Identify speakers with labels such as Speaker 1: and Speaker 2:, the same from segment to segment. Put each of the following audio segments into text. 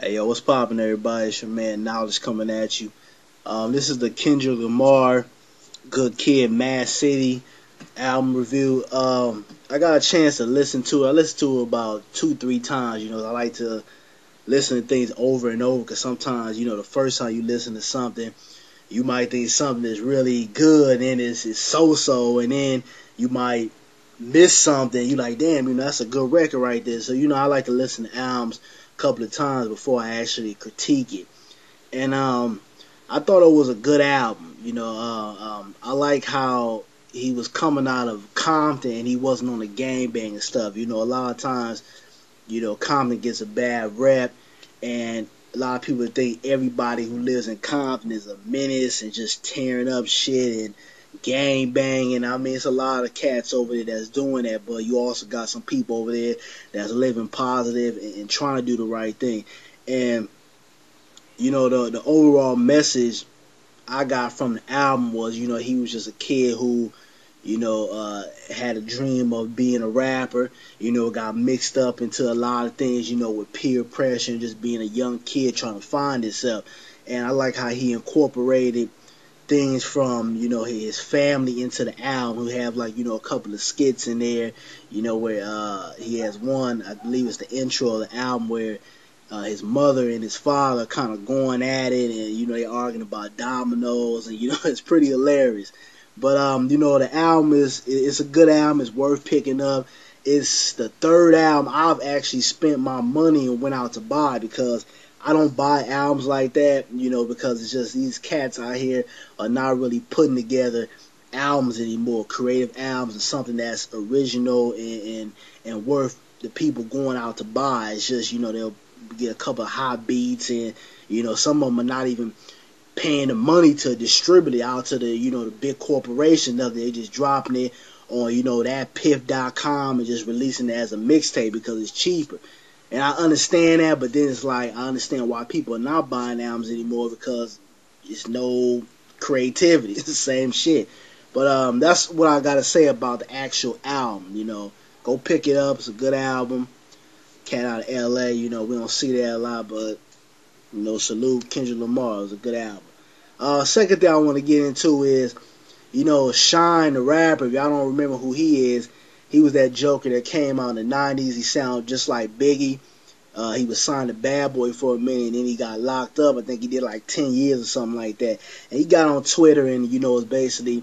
Speaker 1: Hey yo, what's poppin', everybody? It's your man Knowledge coming at you. This is the Kendrick Lamar Good Kid, Mad City album review. I got a chance to listen to it. I listened to it about two, three times. I like to listen to things over and over because sometimes, the first time you listen to something, you might think something is really good and it's so-so, and then you might miss something. You like, damn, that's a good record right there. So, I like to listen to albums a couple of times before I actually critique it. And I thought it was a good album. I like how he was coming out of Compton and he wasn't on the gang banging stuff. A lot of times, Compton gets a bad rep, and a lot of people think everybody who lives in Compton is a menace and just tearing up shit and gang banging. I mean, it's a lot of cats over there that's doing that, but you also got some people over there that's living positive and trying to do the right thing. And the overall message I got from the album was, he was just a kid who, had a dream of being a rapper, got mixed up into a lot of things, with peer pressure and just being a young kid trying to find himself. And I like how he incorporated things from, his family into the album. We have like, a couple of skits in there, where he has one, I believe it's the intro of the album, where his mother and his father kind of going at it, and they arguing about dominoes, and it's pretty hilarious. But the album it's a good album. It's worth picking up. It's the third album I've actually spent my money and went out to buy, because I don't buy albums like that, because it's just these cats out here are not really putting together albums anymore, creative albums, and something that's original and worth the people going out to buy. It's just, they'll get a couple of hot beats, and some of them are not even paying the money to distribute it out to the the big corporation. Nothing, they just dropping it on that piff.com and just releasing it as a mixtape because it's cheaper. And I understand that, but then it's like I understand why people are not buying albums anymore, because it's no creativity. It's the same shit. But that's what I gotta say about the actual album. Go pick it up. It's a good album. Cat out of LA, we don't see that a lot, but salute Kendrick Lamar. It was a good album. Second thing I want to get into is, Shyne the rapper. If y'all don't remember who he is, he was that joker that came out in the 90s. He sounded just like Biggie. He was signed to Bad Boy for a minute, and then he got locked up. I think he did like 10 years or something like that. And he got on Twitter and, was basically,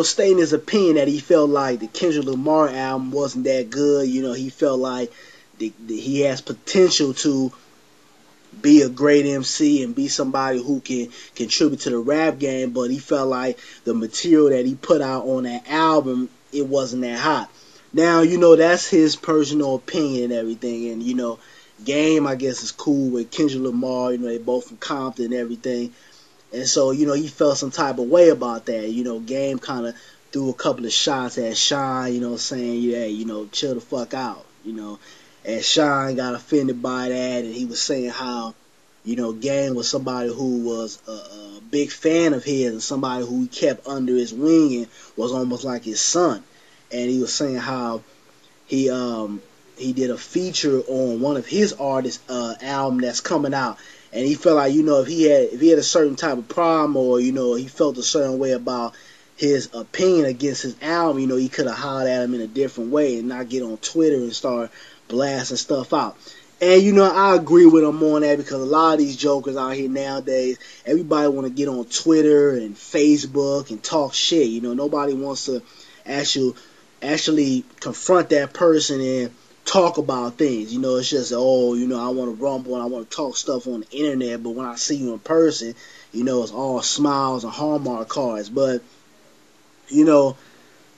Speaker 1: stating his opinion that he felt like the Kendrick Lamar album wasn't that good. He felt like he has potential to be a great MC and be somebody who can contribute to the rap game, but he felt like the material that he put out on that album, it wasn't that hot. Now, that's his personal opinion and everything, and, Game, I guess, is cool with Kendrick Lamar, they both from Compton and everything, and so, he felt some type of way about that. Game kind of threw a couple of shots at Shyne, saying, hey, chill the fuck out, and Shyne got offended by that, and he was saying how, Game was somebody who was a big fan of his and somebody who he kept under his wing and was almost like his son. And he was saying how he did a feature on one of his artists' album that's coming out, and he felt like, if he had a certain type of problem, or he felt a certain way about his opinion against his album, he could have hollered at him in a different way and not get on Twitter and start blasting stuff out. And I agree with him on that, because a lot of these jokers out here nowadays, everybody want to get on Twitter and Facebook and talk shit. Nobody wants to actually confront that person and talk about things. It's just, I want to rumble and I want to talk stuff on the internet, but when I see you in person, it's all smiles and Hallmark cards. But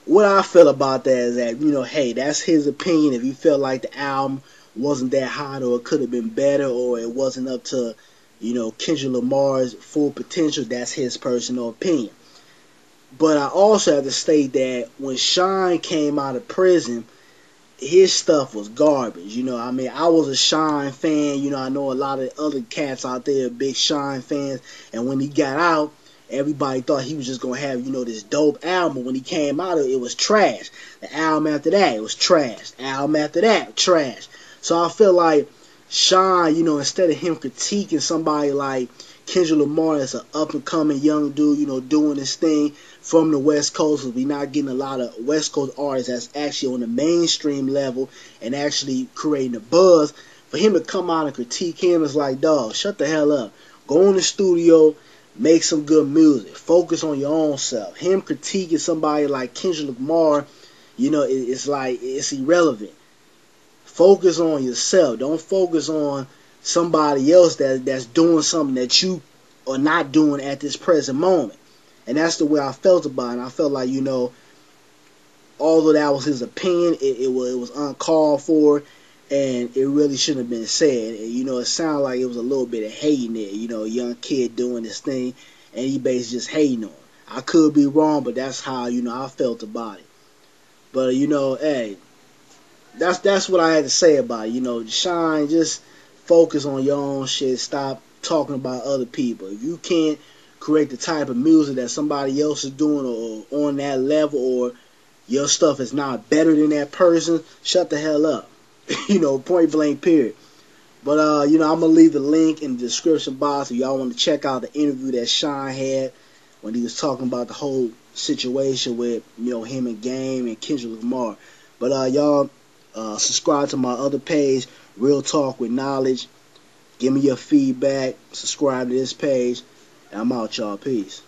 Speaker 1: what I feel about that is that, hey, that's his opinion. If you feel like the album wasn't that hot, or it could have been better, or it wasn't up to, Kendrick Lamar's full potential, that's his personal opinion. But I also have to state that when Shyne came out of prison, his stuff was garbage. I was a Shyne fan. I know a lot of other cats out there are big Shyne fans, and when he got out, everybody thought he was just going to have, this dope album. When he came out, it was trash. The album after that, it was trash. The album after that, trash. So I feel like Shyne, instead of him critiquing somebody like Kendrick Lamar as an up and coming young dude, doing this thing from the West Coast, we not getting a lot of West Coast artists that's actually on the mainstream level and actually creating a buzz. For him to come out and critique him is like, dog, shut the hell up. Go in the studio, make some good music. Focus on your own self. Him critiquing somebody like Kendrick Lamar, it's like, it's irrelevant. Focus on yourself. Don't focus on somebody else that's doing something that you are not doing at this present moment. And that's the way I felt about it. I felt like, although that was his opinion, it was uncalled for, and it really shouldn't have been said. And, it sounded like it was a little bit of hating there. A young kid doing this thing, and he basically just hating on him. I could be wrong, but that's how, I felt about it. But, hey, that's what I had to say about it. Shyne, just focus on your own shit. Stop talking about other people. If you can't create the type of music that somebody else is doing or on that level, or your stuff is not better than that person, shut the hell up. Point blank period. But I'm gonna leave the link in the description box if y'all want to check out the interview that Shyne had when he was talking about the whole situation with him and Game and Kendrick Lamar. But y'all subscribe to my other page, Real Talk with Knowledge. Give me your feedback. Subscribe to this page. And I'm out, y'all. Peace.